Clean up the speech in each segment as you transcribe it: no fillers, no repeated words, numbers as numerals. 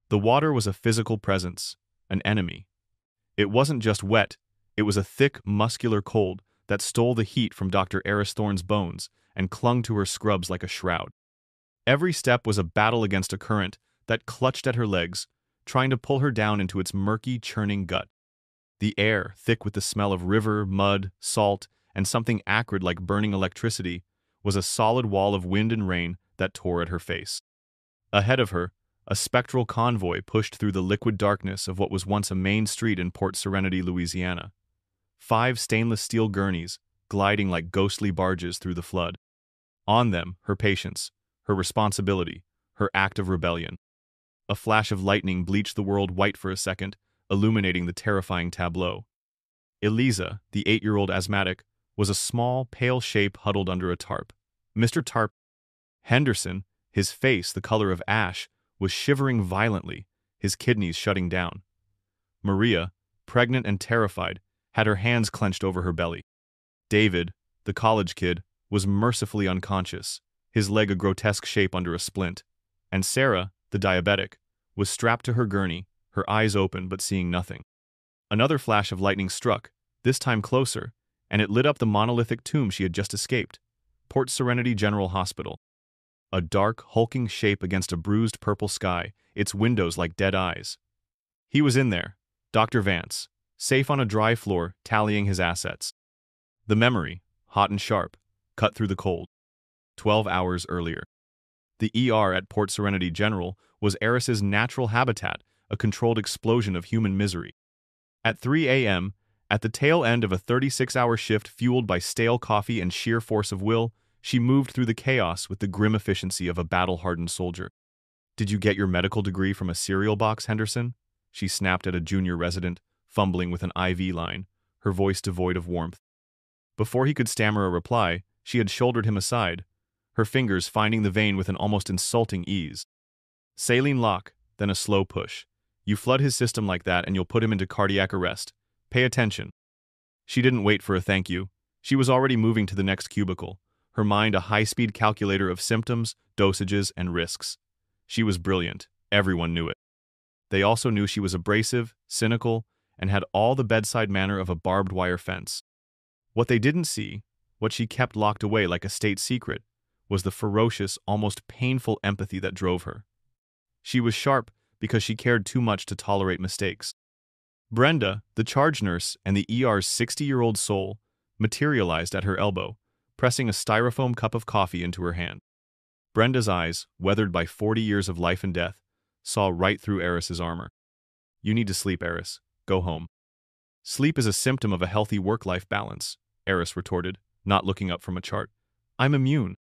The water was a physical presence, an enemy. It wasn't just wet, it was a thick, muscular cold that stole the heat from Dr. Aerys Thorne's bones and clung to her scrubs like a shroud. Every step was a battle against a current that clutched at her legs, trying to pull her down into its murky, churning gut. The air, thick with the smell of river, mud, salt, and something acrid like burning electricity, was a solid wall of wind and rain that tore at her face. Ahead of her, a spectral convoy pushed through the liquid darkness of what was once a main street in Port Serenity, Louisiana. 5 stainless steel gurneys, gliding like ghostly barges through the flood. On them, her patience, her responsibility, her act of rebellion. A flash of lightning bleached the world white for a second, illuminating the terrifying tableau. Eliza, the 8-year-old asthmatic, was a small, pale shape huddled under a tarp. Mr. Tarp Henderson, his face the color of ash, was shivering violently, his kidneys shutting down. Maria, pregnant and terrified, had her hands clenched over her belly. David, the college kid, was mercifully unconscious, his leg a grotesque shape under a splint. And Sarah, the diabetic, was strapped to her gurney, her eyes open but seeing nothing. Another flash of lightning struck, this time closer, and it lit up the monolithic tomb she had just escaped. Port Serenity General Hospital. A dark, hulking shape against a bruised purple sky, its windows like dead eyes. He was in there, Dr. Vance, safe on a dry floor, tallying his assets. The memory, hot and sharp, cut through the cold. 12 hours earlier. The ER at Port Serenity General was Aerys's natural habitat, a controlled explosion of human misery. At 3 a.m., at the tail end of a 36-hour shift fueled by stale coffee and sheer force of will, she moved through the chaos with the grim efficiency of a battle-hardened soldier. "Did you get your medical degree from a cereal box, Henderson?" she snapped at a junior resident, fumbling with an IV line, her voice devoid of warmth. Before he could stammer a reply, she had shouldered him aside, her fingers finding the vein with an almost insulting ease. Saline lock, then a slow push. You flood his system like that and you'll put him into cardiac arrest. Pay attention. She didn't wait for a thank you. She was already moving to the next cubicle, her mind a high-speed calculator of symptoms, dosages, and risks. She was brilliant. Everyone knew it. They also knew she was abrasive, cynical, and had all the bedside manner of a barbed wire fence. What they didn't see, what she kept locked away like a state secret, was the ferocious, almost painful empathy that drove her. She was sharp because she cared too much to tolerate mistakes. Brenda, the charge nurse and the ER's 60-year-old soul, materialized at her elbow, pressing a styrofoam cup of coffee into her hand. Brenda's eyes, weathered by 40 years of life and death, saw right through Aerys's armor. "You need to sleep, Aerys. Go home." "Sleep is a symptom of a healthy work-life balance," Aerys retorted, not looking up from a chart. "I'm immune."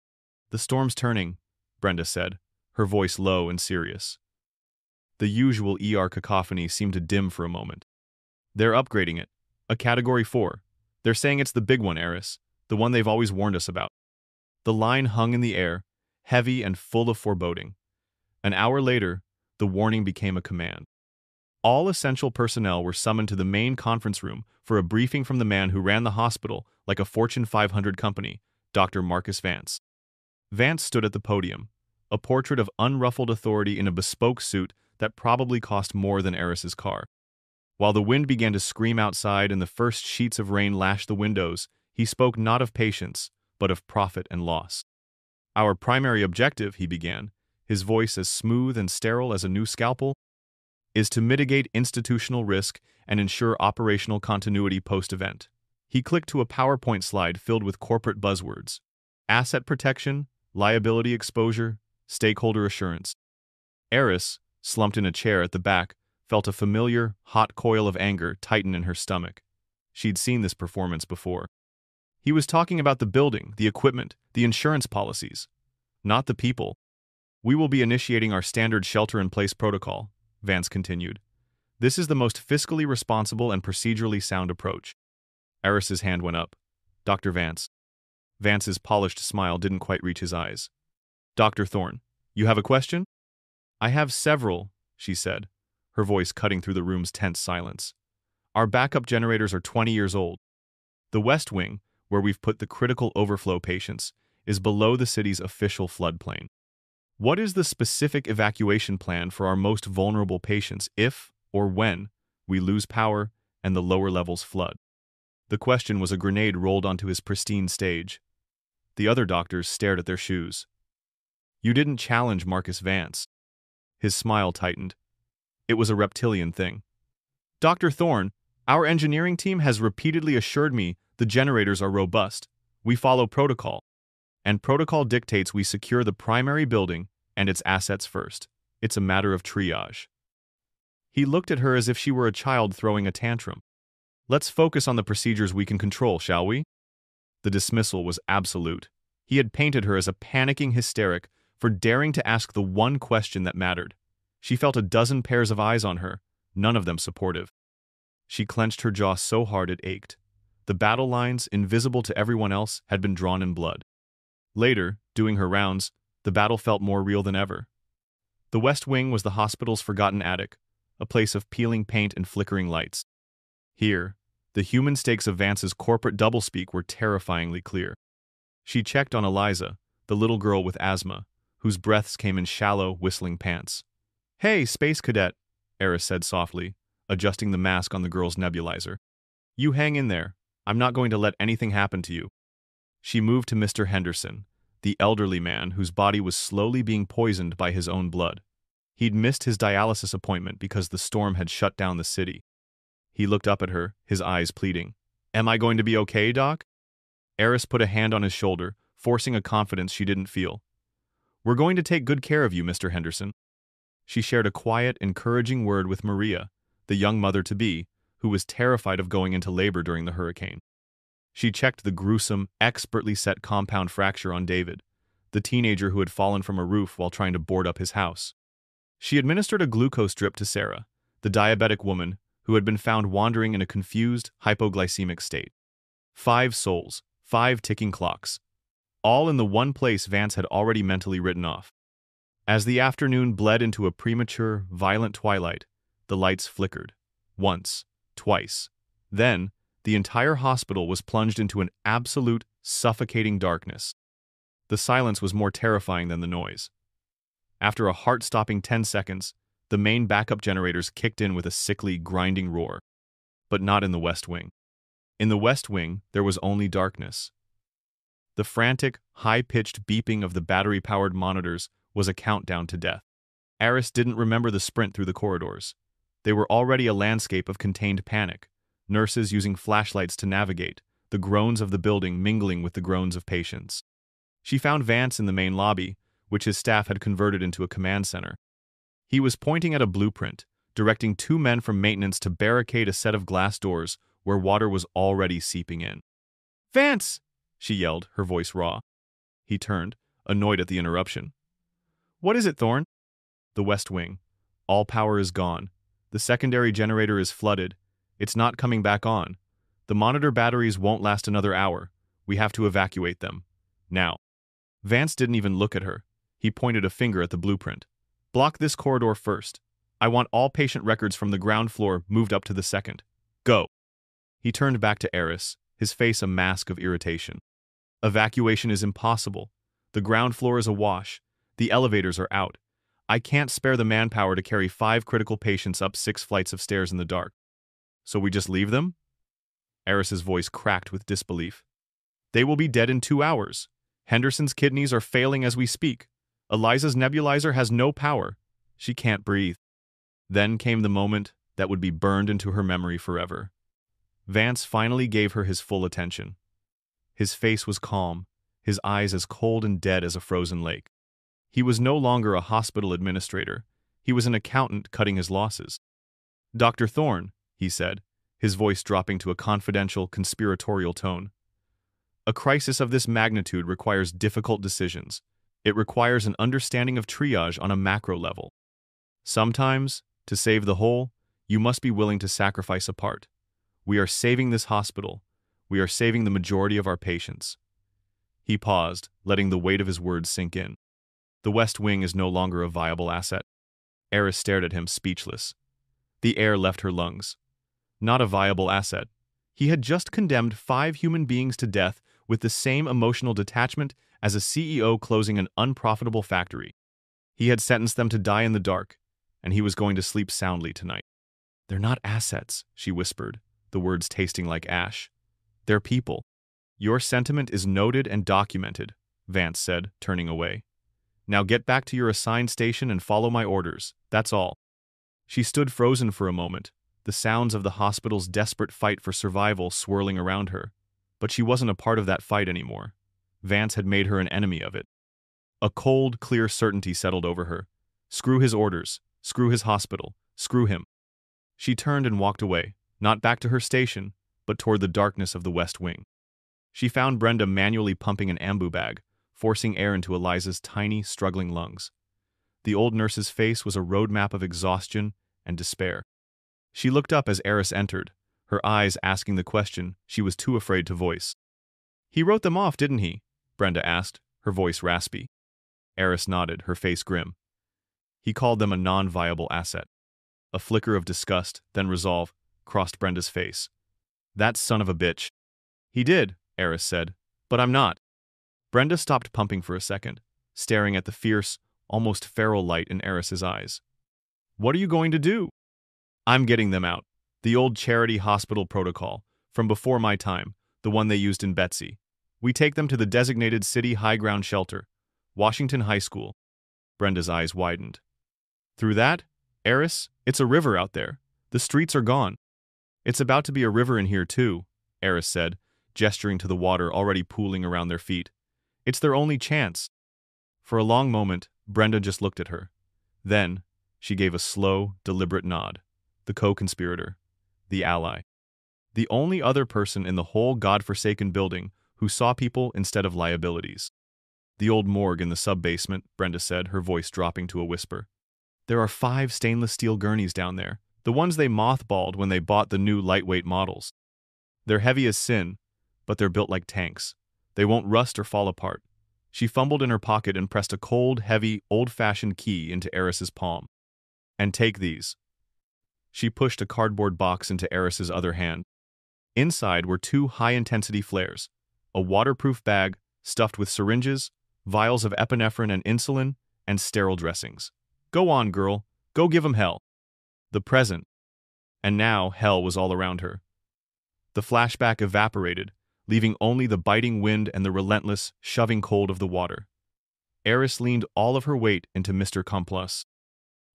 "The storm's turning," Brenda said, her voice low and serious. The usual ER cacophony seemed to dim for a moment. "They're upgrading it. A Category 4. They're saying it's the big one, Aerys, the one they've always warned us about." The line hung in the air, heavy and full of foreboding. An hour later, the warning became a command. All essential personnel were summoned to the main conference room for a briefing from the man who ran the hospital like a Fortune 500 company, Dr. Marcus Vance. Vance stood at the podium, a portrait of unruffled authority in a bespoke suit that probably cost more than Aerys's car. While the wind began to scream outside and the first sheets of rain lashed the windows, he spoke not of patience, but of profit and loss. "Our primary objective," he began, his voice as smooth and sterile as a new scalpel, "is to mitigate institutional risk and ensure operational continuity post-event." He clicked to a PowerPoint slide filled with corporate buzzwords: asset protection, liability exposure, stakeholder assurance. Aerys, slumped in a chair at the back, felt a familiar, hot coil of anger tighten in her stomach. She'd seen this performance before. He was talking about the building, the equipment, the insurance policies, not the people. "We will be initiating our standard shelter-in-place protocol," Vance continued. "This is the most fiscally responsible and procedurally sound approach." Aerys's hand went up. "Dr. Vance." Vance's polished smile didn't quite reach his eyes. "Dr. Thorne, you have a question?" "I have several," she said, her voice cutting through the room's tense silence. "Our backup generators are 20 years old. The West Wing, where we've put the critical overflow patients, is below the city's official floodplain. What is the specific evacuation plan for our most vulnerable patients if, or when, we lose power and the lower levels flood? The question was a grenade rolled onto his pristine stage. The other doctors stared at their shoes. You didn't challenge Marcus Vance. His smile tightened. It was a reptilian thing. Dr. Thorne, our engineering team has repeatedly assured me the generators are robust. We follow protocol. And protocol dictates we secure the primary building and its assets first. It's a matter of triage. He looked at her as if she were a child throwing a tantrum. Let's focus on the procedures we can control, shall we? The dismissal was absolute. He had painted her as a panicking hysteric for daring to ask the one question that mattered. She felt a dozen pairs of eyes on her, none of them supportive. She clenched her jaw so hard it ached. The battle lines, invisible to everyone else, had been drawn in blood. Later, doing her rounds, the battle felt more real than ever. The West Wing was the hospital's forgotten attic, a place of peeling paint and flickering lights. Here, the human stakes of Vance's corporate doublespeak were terrifyingly clear. She checked on Eliza, the little girl with asthma, whose breaths came in shallow, whistling pants. "Hey, Space Cadet," Aerys said softly, adjusting the mask on the girl's nebulizer. "You hang in there. I'm not going to let anything happen to you." She moved to Mr. Henderson, the elderly man whose body was slowly being poisoned by his own blood. He'd missed his dialysis appointment because the storm had shut down the city. He looked up at her, his eyes pleading. "Am I going to be okay, Doc?" Aerys put a hand on his shoulder, forcing a confidence she didn't feel. "We're going to take good care of you, Mr. Henderson." She shared a quiet, encouraging word with Maria, the young mother-to-be, who was terrified of going into labor during the hurricane. She checked the gruesome, expertly set compound fracture on David, the teenager who had fallen from a roof while trying to board up his house. She administered a glucose drip to Sarah, the diabetic woman who had been found wandering in a confused, hypoglycemic state. 5 souls, 5 ticking clocks, all in the one place Vance had already mentally written off. As the afternoon bled into a premature, violent twilight, the lights flickered. Once, twice. Then, the entire hospital was plunged into an absolute, suffocating darkness. The silence was more terrifying than the noise. After a heart-stopping 10 seconds, the main backup generators kicked in with a sickly, grinding roar. But not in the West Wing. In the West Wing, there was only darkness. The frantic, high-pitched beeping of the battery-powered monitors was a countdown to death. Aerys didn't remember the sprint through the corridors. They were already a landscape of contained panic, nurses using flashlights to navigate, the groans of the building mingling with the groans of patients. She found Vance in the main lobby, which his staff had converted into a command center. He was pointing at a blueprint, directing 2 men from maintenance to barricade a set of glass doors where water was already seeping in. "Vance!" she yelled, her voice raw. He turned, annoyed at the interruption. "What is it, Thorne?" "The West Wing. All power is gone. The secondary generator is flooded. It's not coming back on. The monitor batteries won't last another hour. We have to evacuate them. Now." Vance didn't even look at her. He pointed a finger at the blueprint. "Block this corridor first. I want all patient records from the ground floor moved up to the second. Go." He turned back to Aerys, his face a mask of irritation. "Evacuation is impossible. The ground floor is awash. The elevators are out. I can't spare the manpower to carry 5 critical patients up 6 flights of stairs in the dark. So we just leave them?" Aerys's voice cracked with disbelief. "They will be dead in 2 hours. Henderson's kidneys are failing as we speak. Eliza's nebulizer has no power. She can't breathe." Then came the moment that would be burned into her memory forever. Vance finally gave her his full attention. His face was calm, his eyes as cold and dead as a frozen lake. He was no longer a hospital administrator. He was an accountant cutting his losses. "Dr. Thorne," he said, his voice dropping to a confidential, conspiratorial tone. "A crisis of this magnitude requires difficult decisions. It requires an understanding of triage on a macro level. Sometimes, to save the whole, you must be willing to sacrifice a part. We are saving this hospital. We are saving the majority of our patients." He paused, letting the weight of his words sink in. The West Wing is no longer a viable asset. Aerys stared at him, speechless. The air left her lungs. Not a viable asset. He had just condemned 5 human beings to death with the same emotional detachment as a CEO closing an unprofitable factory. He had sentenced them to die in the dark, and he was going to sleep soundly tonight. "They're not assets," she whispered, the words tasting like ash. "They're people." "Your sentiment is noted and documented," Vance said, turning away. "Now get back to your assigned station and follow my orders, that's all." She stood frozen for a moment, the sounds of the hospital's desperate fight for survival swirling around her. But she wasn't a part of that fight anymore. Vance had made her an enemy of it. A cold, clear certainty settled over her. Screw his orders, screw his hospital, screw him. She turned and walked away, not back to her station, but toward the darkness of the West Wing. She found Brenda manually pumping an ambu bag, forcing air into Eliza's tiny, struggling lungs. The old nurse's face was a roadmap of exhaustion and despair. She looked up as Aerys entered, her eyes asking the question she was too afraid to voice. "He wrote them off, didn't he?" Brenda asked, her voice raspy. Aerys nodded, her face grim. "He called them a non-viable asset." A flicker of disgust, then resolve, crossed Brenda's face. "That son of a bitch." "He did," Aerys said, "but I'm not." Brenda stopped pumping for a second, staring at the fierce, almost feral light in Aerys's eyes. "What are you going to do?" "I'm getting them out. The old charity hospital protocol, from before my time, the one they used in Betsy. We take them to the designated city high ground shelter, Washington High School." Brenda's eyes widened. "Through that? Aerys, it's a river out there. The streets are gone." "It's about to be a river in here too," Aerys said, gesturing to the water already pooling around their feet. "It's their only chance." For a long moment, Brenda just looked at her. Then, she gave a slow, deliberate nod. The co-conspirator. The ally. The only other person in the whole godforsaken building who saw people instead of liabilities. "The old morgue in the sub-basement," Brenda said, her voice dropping to a whisper. "There are 5 stainless steel gurneys down there, the ones they mothballed when they bought the new lightweight models. They're heavy as sin, but they're built like tanks. They won't rust or fall apart." She fumbled in her pocket and pressed a cold, heavy, old-fashioned key into Aerys's palm. "And take these." She pushed a cardboard box into Aerys's other hand. Inside were 2 high-intensity flares, a waterproof bag stuffed with syringes, vials of epinephrine and insulin, and sterile dressings. "Go on, girl. Go give 'em hell." The present. And now hell was all around her. The flashback evaporated, leaving only the biting wind and the relentless, shoving cold of the water. Aerys leaned all of her weight into Mr. Complus.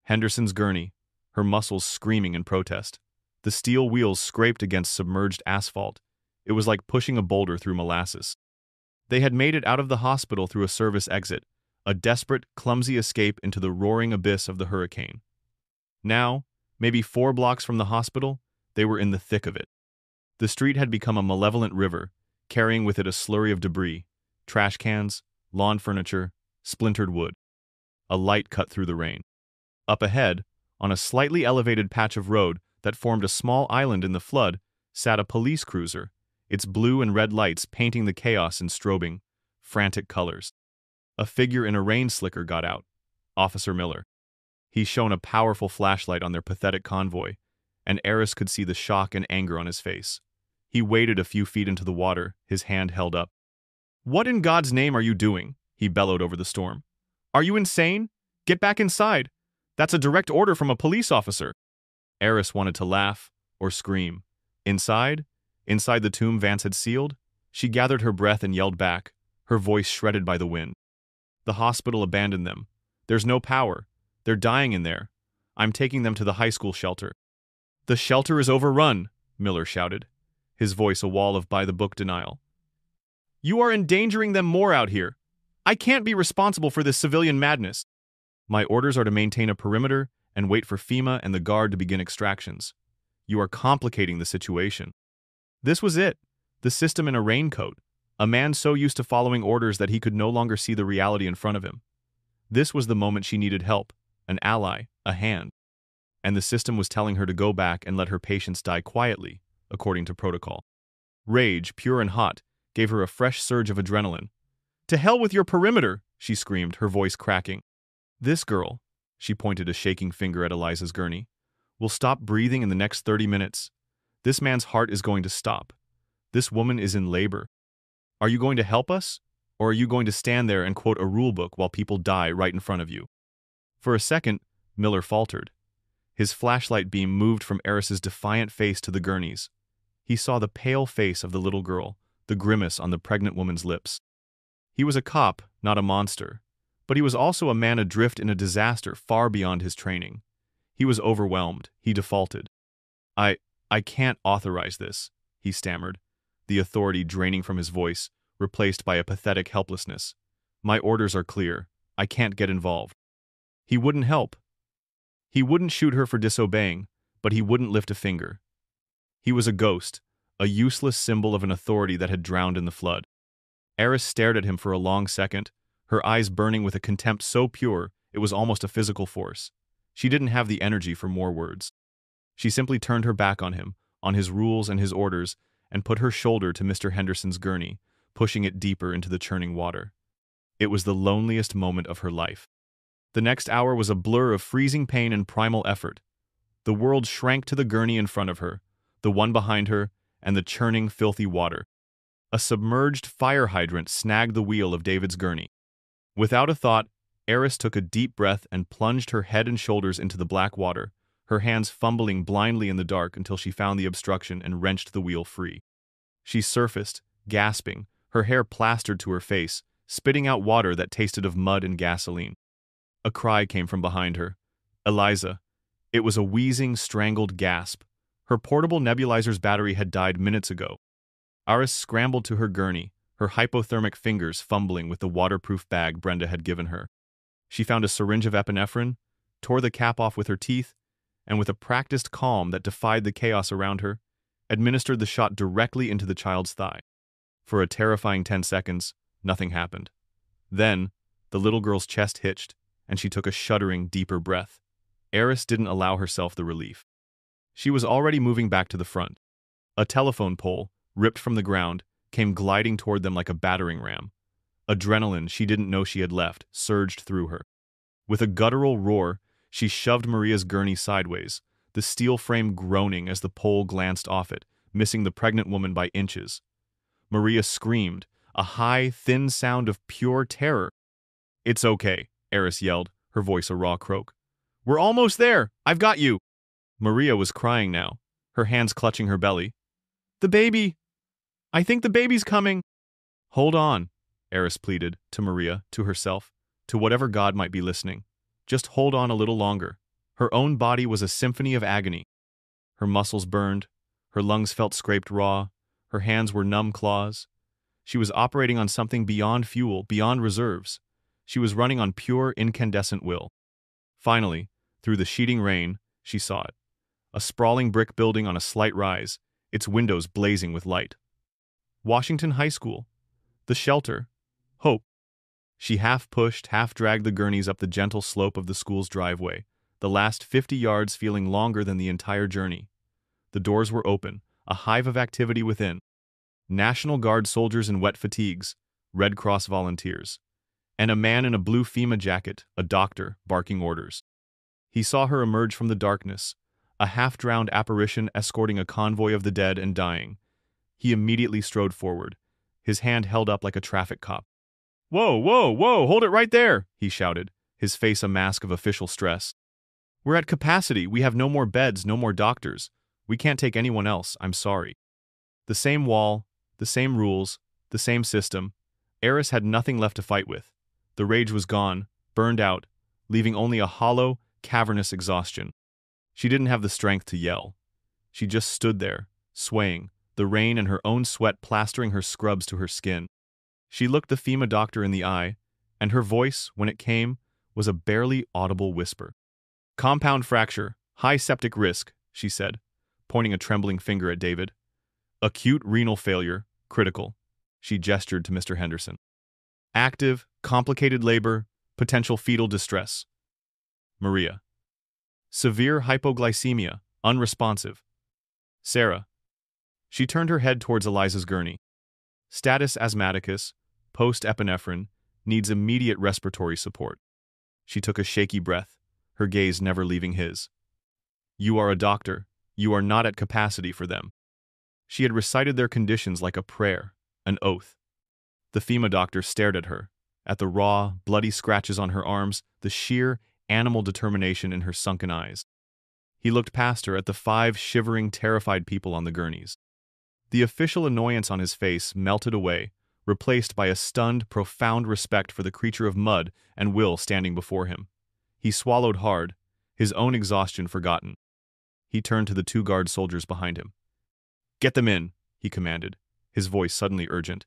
Henderson's gurney, her muscles screaming in protest. The steel wheels scraped against submerged asphalt. It was like pushing a boulder through molasses. They had made it out of the hospital through a service exit, a desperate, clumsy escape into the roaring abyss of the hurricane. Now, maybe 4 blocks from the hospital, they were in the thick of it. The street had become a malevolent river, carrying with it a slurry of debris, trash cans, lawn furniture, splintered wood. A light cut through the rain. Up ahead, on a slightly elevated patch of road that formed a small island in the flood, sat a police cruiser, its blue and red lights painting the chaos in strobing, frantic colors. A figure in a rain slicker got out, Officer Miller. He shone a powerful flashlight on their pathetic convoy, and Aerys could see the shock and anger on his face. He waded a few feet into the water, his hand held up. "What in God's name are you doing?" he bellowed over the storm. "Are you insane? Get back inside. That's a direct order from a police officer." Aerys wanted to laugh or scream. Inside the tomb Vance had sealed, she gathered her breath and yelled back, her voice shredded by the wind. "The hospital abandoned them. There's no power. They're dying in there. I'm taking them to the high school shelter." "The shelter is overrun," Miller shouted, his voice a wall of by-the-book denial. "You are endangering them more out here. I can't be responsible for this civilian madness." "My orders are to maintain a perimeter and wait for FEMA and the Guard to begin extractions. You are complicating the situation." This was it, the system in a raincoat, a man so used to following orders that he could no longer see the reality in front of him. This was the moment she needed help, an ally, a hand. And the system was telling her to go back and let her patients die quietly, according to protocol. Rage, pure and hot, gave her a fresh surge of adrenaline. "To hell with your perimeter!" she screamed, her voice cracking. "This girl," she pointed a shaking finger at Eliza's gurney, "will stop breathing in the next 30 minutes. This man's heart is going to stop. This woman is in labor. Are you going to help us? Or are you going to stand there and quote a rule book while people die right in front of you?" For a second, Miller faltered. His flashlight beam moved from Aerys's defiant face to the gurney's. He saw the pale face of the little girl, the grimace on the pregnant woman's lips. He was a cop, not a monster, but he was also a man adrift in a disaster far beyond his training. He was overwhelmed. He defaulted. I can't authorize this," he stammered, the authority draining from his voice, replaced by a pathetic helplessness. "My orders are clear. I can't get involved." He wouldn't help. He wouldn't shoot her for disobeying, but he wouldn't lift a finger. He was a ghost, a useless symbol of an authority that had drowned in the flood. Aerys stared at him for a long second, her eyes burning with a contempt so pure it was almost a physical force. She didn't have the energy for more words. She simply turned her back on him, on his rules and his orders, and put her shoulder to Mr. Henderson's gurney, pushing it deeper into the churning water. It was the loneliest moment of her life. The next hour was a blur of freezing pain and primal effort. The world shrank to the gurney in front of her, the one behind her, and the churning, filthy water. A submerged fire hydrant snagged the wheel of David's gurney. Without a thought, Aerys took a deep breath and plunged her head and shoulders into the black water, her hands fumbling blindly in the dark until she found the obstruction and wrenched the wheel free. She surfaced, gasping, her hair plastered to her face, spitting out water that tasted of mud and gasoline. A cry came from behind her. "Eliza." It was a wheezing, strangled gasp. Her portable nebulizer's battery had died minutes ago. Aerys scrambled to her gurney, her hypothermic fingers fumbling with the waterproof bag Brenda had given her. She found a syringe of epinephrine, tore the cap off with her teeth, and with a practiced calm that defied the chaos around her, administered the shot directly into the child's thigh. For a terrifying 10 seconds, nothing happened. Then, the little girl's chest hitched, and she took a shuddering, deeper breath. Aerys didn't allow herself the relief. She was already moving back to the front. A telephone pole, ripped from the ground, came gliding toward them like a battering ram. Adrenaline she didn't know she had left surged through her. With a guttural roar, she shoved Maria's gurney sideways, the steel frame groaning as the pole glanced off it, missing the pregnant woman by inches. Maria screamed, a high, thin sound of pure terror. "It's okay," Aerys yelled, her voice a raw croak. "We're almost there! I've got you!" Maria was crying now, her hands clutching her belly. "The baby! I think the baby's coming!" "Hold on," Aerys pleaded, to Maria, to herself, to whatever god might be listening. Just hold on a little longer. Her own body was a symphony of agony. Her muscles burned, her lungs felt scraped raw, her hands were numb claws. She was operating on something beyond fuel, beyond reserves. She was running on pure, incandescent will. Finally, through the sheeting rain, she saw it. A sprawling brick building on a slight rise, its windows blazing with light. Washington High School. The shelter. Hope. She half-pushed, half-dragged the gurneys up the gentle slope of the school's driveway, the last 50 yards feeling longer than the entire journey. The doors were open, a hive of activity within. National Guard soldiers in wet fatigues, Red Cross volunteers, and a man in a blue FEMA jacket, a doctor, barking orders. He saw her emerge from the darkness, a half-drowned apparition escorting a convoy of the dead and dying. He immediately strode forward, his hand held up like a traffic cop. "Whoa, whoa, whoa, hold it right there," he shouted, his face a mask of official stress. "We're at capacity. We have no more beds, no more doctors. We can't take anyone else, I'm sorry." The same wall, the same rules, the same system. Aerys had nothing left to fight with. The rage was gone, burned out, leaving only a hollow, cavernous exhaustion. She didn't have the strength to yell. She just stood there, swaying, the rain and her own sweat plastering her scrubs to her skin. She looked the FEMA doctor in the eye, and her voice, when it came, was a barely audible whisper. "Compound fracture, high septic risk," she said, pointing a trembling finger at David. "Acute renal failure, critical," she gestured to Mr. Henderson. "Active, complicated labor, potential fetal distress." Maria. "Severe hypoglycemia, unresponsive." Sarah. She turned her head towards Eliza's gurney. "Status asthmaticus, post-epinephrine, needs immediate respiratory support." She took a shaky breath, her gaze never leaving his. "You are a doctor. You are not at capacity for them." She had recited their conditions like a prayer, an oath. The FEMA doctor stared at her, at the raw, bloody scratches on her arms, the sheer, animal determination in her sunken eyes. He looked past her at the 5 shivering, terrified people on the gurneys. The official annoyance on his face melted away, replaced by a stunned, profound respect for the creature of mud and will standing before him. He swallowed hard, his own exhaustion forgotten. He turned to the 2 guard soldiers behind him. "Get them in," he commanded, his voice suddenly urgent.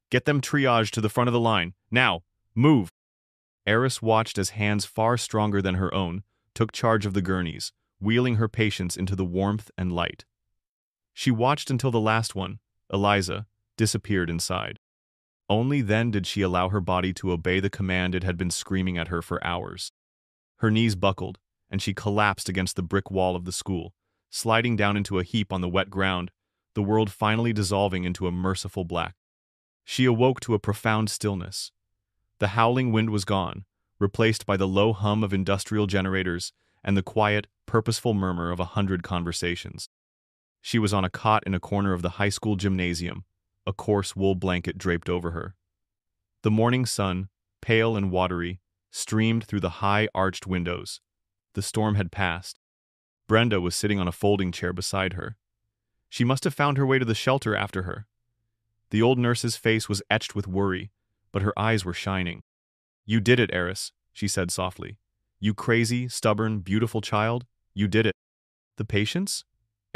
"Get them triaged to the front of the line. Now, move!" Aerys watched as hands far stronger than her own took charge of the gurneys, wheeling her patients into the warmth and light. She watched until the last one, Eliza, disappeared inside. Only then did she allow her body to obey the command it had been screaming at her for hours. Her knees buckled, and she collapsed against the brick wall of the school, sliding down into a heap on the wet ground, the world finally dissolving into a merciful black. She awoke to a profound stillness. The howling wind was gone, replaced by the low hum of industrial generators and the quiet, purposeful murmur of 100 conversations. She was on a cot in a corner of the high school gymnasium, a coarse wool blanket draped over her. The morning sun, pale and watery, streamed through the high, arched windows. The storm had passed. Brenda was sitting on a folding chair beside her. She must have found her way to the shelter after her. The old nurse's face was etched with worry, but her eyes were shining. "You did it, Aerys," she said softly. "You crazy, stubborn, beautiful child. You did it." "The patients?"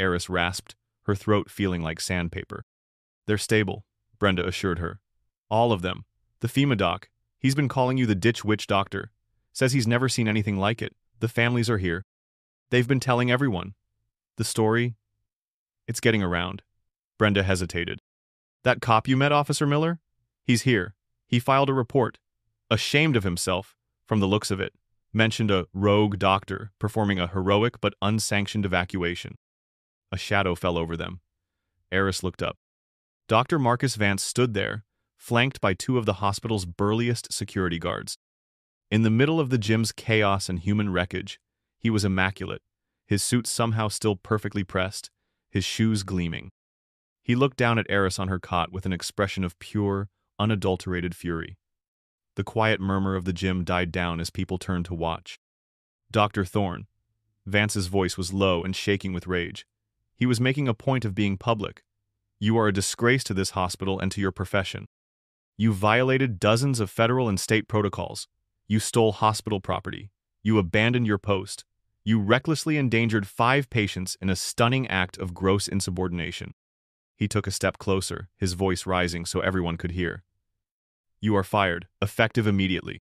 Aerys rasped, her throat feeling like sandpaper. "They're stable," Brenda assured her. "All of them. The FEMA doc. He's been calling you the ditch witch doctor. Says he's never seen anything like it. The families are here. They've been telling everyone. The story, it's getting around." Brenda hesitated. "That cop you met, Officer Miller? He's here. He filed a report. Ashamed of himself, from the looks of it. Mentioned a rogue doctor performing a heroic but unsanctioned evacuation." A shadow fell over them. Aerys looked up. Dr. Marcus Vance stood there, flanked by 2 of the hospital's burliest security guards. In the middle of the gym's chaos and human wreckage, he was immaculate, his suit somehow still perfectly pressed, his shoes gleaming. He looked down at Aerys on her cot with an expression of pure, unadulterated fury. The quiet murmur of the gym died down as people turned to watch. "Dr. Thorne." Vance's voice was low and shaking with rage. He was making a point of being public. "You are a disgrace to this hospital and to your profession. You violated dozens of federal and state protocols. You stole hospital property. You abandoned your post. You recklessly endangered 5 patients in a stunning act of gross insubordination." He took a step closer, his voice rising so everyone could hear. "You are fired, effective immediately.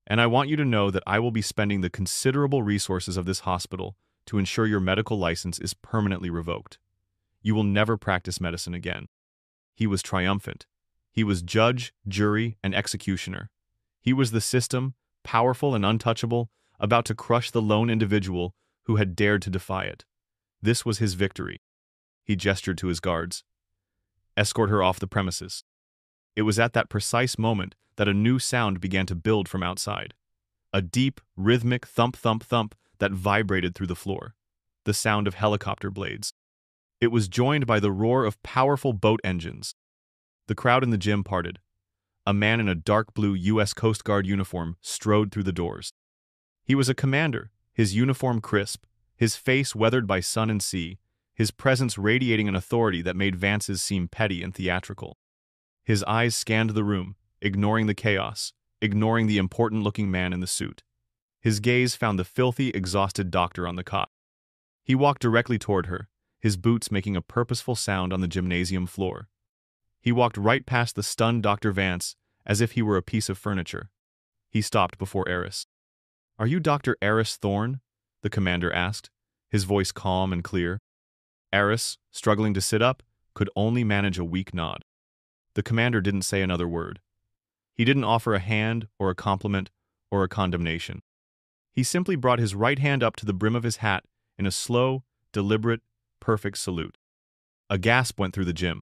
And I want you to know that I will be spending the considerable resources of this hospital to ensure your medical license is permanently revoked. You will never practice medicine again." He was triumphant. He was judge, jury, and executioner. He was the system, powerful and untouchable, about to crush the lone individual who had dared to defy it. This was his victory. He gestured to his guards. "Escort her off the premises." It was at that precise moment that a new sound began to build from outside. A deep, rhythmic thump-thump-thump that vibrated through the floor. The sound of helicopter blades. It was joined by the roar of powerful boat engines. The crowd in the gym parted. A man in a dark blue U.S. Coast Guard uniform strode through the doors. He was a commander, his uniform crisp, his face weathered by sun and sea, his presence radiating an authority that made Vance's seem petty and theatrical. His eyes scanned the room, ignoring the chaos, ignoring the important-looking man in the suit. His gaze found the filthy, exhausted doctor on the cot. He walked directly toward her, his boots making a purposeful sound on the gymnasium floor. He walked right past the stunned Dr. Vance, as if he were a piece of furniture. He stopped before Aerys. "Are you Dr. Aerys Thorne?" the commander asked, his voice calm and clear. Aerys, struggling to sit up, could only manage a weak nod. The commander didn't say another word. He didn't offer a hand or a compliment or a condemnation. He simply brought his right hand up to the brim of his hat in a slow, deliberate, perfect salute. A gasp went through the gym.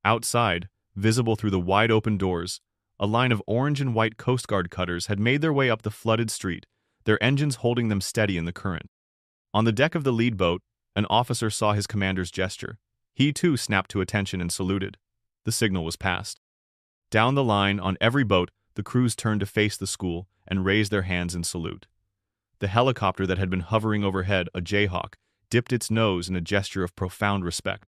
Outside, visible through the wide-open doors, a line of orange and white Coast Guard cutters had made their way up the flooded street, their engines holding them steady in the current. On the deck of the lead boat, an officer saw his commander's gesture. He too snapped to attention and saluted. The signal was passed. Down the line, on every boat, the crews turned to face the school and raised their hands in salute. The helicopter that had been hovering overhead, a Jayhawk, dipped its nose in a gesture of profound respect.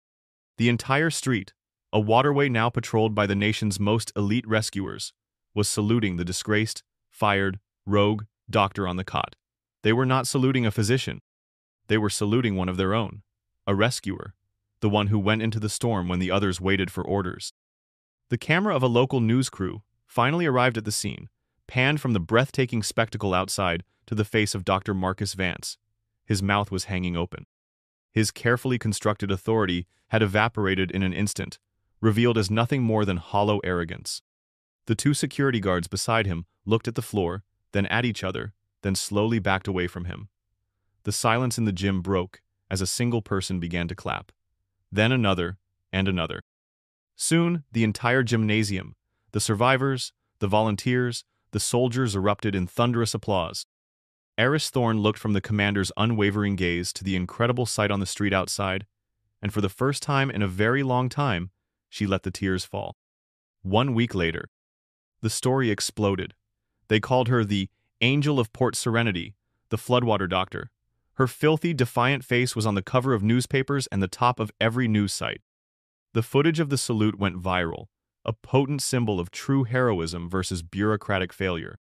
The entire street, a waterway now patrolled by the nation's most elite rescuers, was saluting the disgraced, fired, rogue doctor on the cot. They were not saluting a physician. They were saluting one of their own, a rescuer, the one who went into the storm when the others waited for orders. The camera of a local news crew finally arrived at the scene, panned from the breathtaking spectacle outside to the face of Dr. Marcus Vance. His mouth was hanging open. His carefully constructed authority had evaporated in an instant, revealed as nothing more than hollow arrogance. The two security guards beside him looked at the floor, then at each other, then slowly backed away from him. The silence in the gym broke as a single person began to clap. Then another, and another. Soon, the entire gymnasium, the survivors, the volunteers, the soldiers erupted in thunderous applause. Aerys Thorne looked from the commander's unwavering gaze to the incredible sight on the street outside, and for the first time in a very long time, she let the tears fall. 1 week later, the story exploded. They called her the Angel of Port Serenity, the Floodwater Doctor. Her filthy, defiant face was on the cover of newspapers and the top of every news site. The footage of the salute went viral, a potent symbol of true heroism versus bureaucratic failure.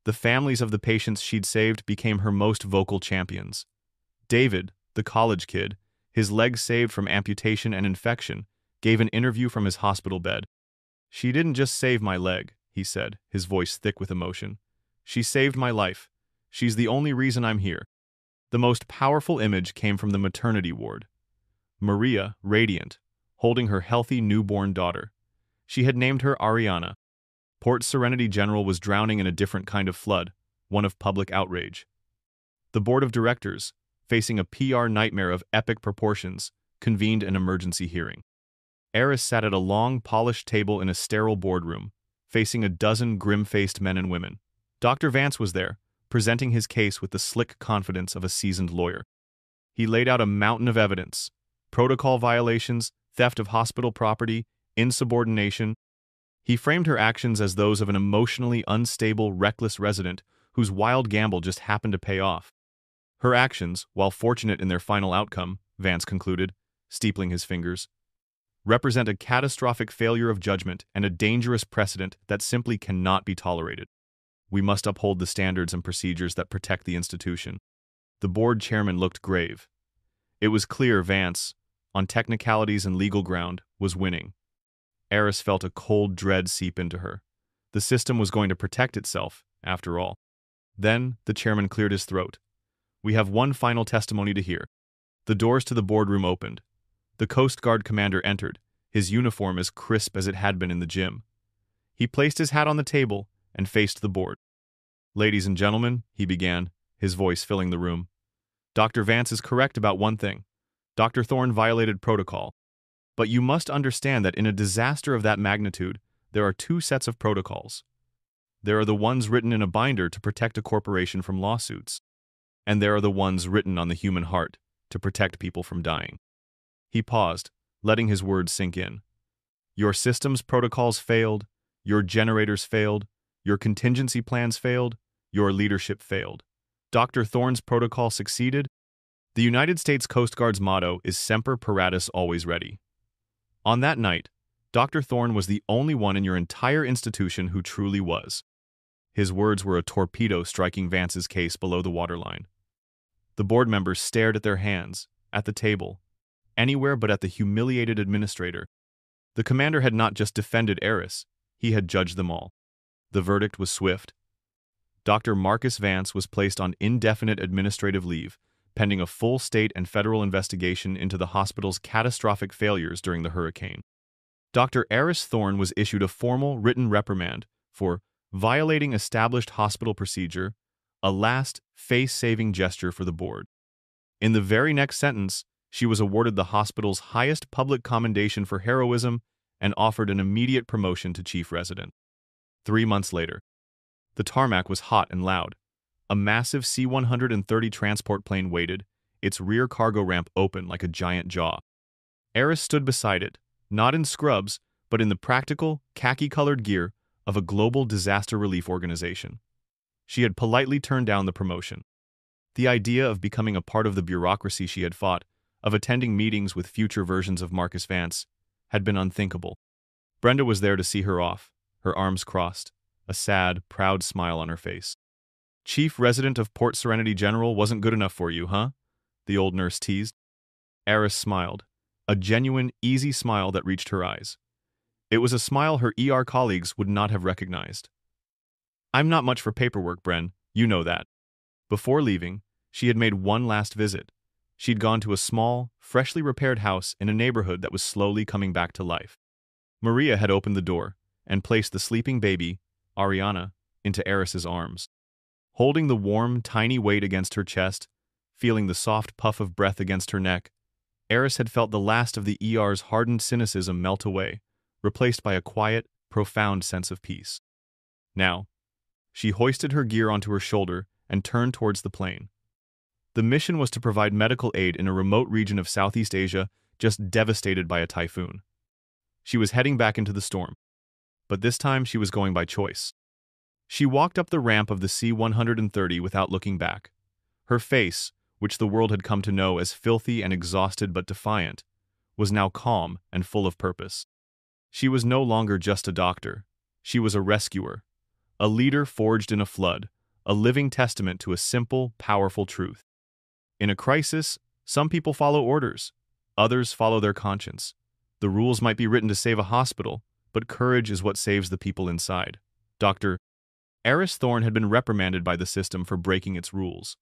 The families of the patients she'd saved became her most vocal champions. David, the college kid, his leg saved from amputation and infection, gave an interview from his hospital bed. "She didn't just save my leg," he said, his voice thick with emotion. "She saved my life. She's the only reason I'm here." The most powerful image came from the maternity ward. Maria, radiant, holding her healthy newborn daughter. She had named her Ariana. Port Serenity General was drowning in a different kind of flood, one of public outrage. The board of directors, facing a PR nightmare of epic proportions, convened an emergency hearing. Aerys sat at a long, polished table in a sterile boardroom, facing a dozen grim-faced men and women. Dr. Vance was there, presenting his case with the slick confidence of a seasoned lawyer. He laid out a mountain of evidence: protocol violations, theft of hospital property, insubordination. He framed her actions as those of an emotionally unstable, reckless resident whose wild gamble just happened to pay off. Her actions, while fortunate in their final outcome, Vance concluded, steepling his fingers, represent a catastrophic failure of judgment and a dangerous precedent that simply cannot be tolerated. We must uphold the standards and procedures that protect the institution. The board chairman looked grave. It was clear Vance, on technicalities and legal ground, was winning. Aerys felt a cold dread seep into her. The system was going to protect itself, after all. Then, the chairman cleared his throat. "We have one final testimony to hear." The doors to the boardroom opened. The Coast Guard commander entered, his uniform as crisp as it had been in the gym. He placed his hat on the table and faced the board. "Ladies and gentlemen," he began, his voice filling the room, "Dr. Vance is correct about one thing. Dr. Thorne violated protocol. But you must understand that in a disaster of that magnitude, there are two sets of protocols. There are the ones written in a binder to protect a corporation from lawsuits, and there are the ones written on the human heart to protect people from dying." He paused, letting his words sink in. "Your system's protocols failed, your generators failed, your contingency plans failed, your leadership failed. Dr. Thorne's protocol succeeded. The United States Coast Guard's motto is Semper Paratus, always ready. On that night, Dr. Thorne was the only one in your entire institution who truly was." His words were a torpedo striking Vance's case below the waterline. The board members stared at their hands, at the table, anywhere but at the humiliated administrator. The commander had not just defended Aerys, he had judged them all. The verdict was swift. Dr. Marcus Vance was placed on indefinite administrative leave, pending a full state and federal investigation into the hospital's catastrophic failures during the hurricane. Dr. Aerys Thorne was issued a formal written reprimand for violating established hospital procedure, a last face-saving gesture for the board. In the very next sentence, she was awarded the hospital's highest public commendation for heroism and offered an immediate promotion to chief resident. 3 months later, the tarmac was hot and loud. A massive C-130 transport plane waited, its rear cargo ramp open like a giant jaw. Aerys stood beside it, not in scrubs, but in the practical, khaki-colored gear of a global disaster relief organization. She had politely turned down the promotion. The idea of becoming a part of the bureaucracy she had fought, of attending meetings with future versions of Marcus Vance, had been unthinkable. Brenda was there to see her off, her arms crossed, a sad, proud smile on her face. Chief Resident of Port Serenity General wasn't good enough for you, huh? The old nurse teased. Aerys smiled, a genuine, easy smile that reached her eyes. It was a smile her ER colleagues would not have recognized. I'm not much for paperwork, Bren, you know that. Before leaving, she had made one last visit. She'd gone to a small, freshly repaired house in a neighborhood that was slowly coming back to life. Maria had opened the door and placed the sleeping baby, Ariana, into Aerys's arms. Holding the warm, tiny weight against her chest, feeling the soft puff of breath against her neck, Aerys had felt the last of the ER's hardened cynicism melt away, replaced by a quiet, profound sense of peace. Now, she hoisted her gear onto her shoulder and turned towards the plane. The mission was to provide medical aid in a remote region of Southeast Asia just devastated by a typhoon. She was heading back into the storm, but this time she was going by choice. She walked up the ramp of the C-130 without looking back. Her face, which the world had come to know as filthy and exhausted but defiant, was now calm and full of purpose. She was no longer just a doctor. She was a rescuer, a leader forged in a flood, a living testament to a simple, powerful truth. In a crisis, some people follow orders, others follow their conscience. The rules might be written to save a hospital, but courage is what saves the people inside. Dr. Aerys Thorne had been reprimanded by the system for breaking its rules.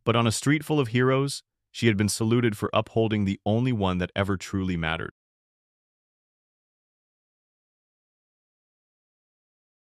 But on a street full of heroes, she had been saluted for upholding the only one that ever truly mattered.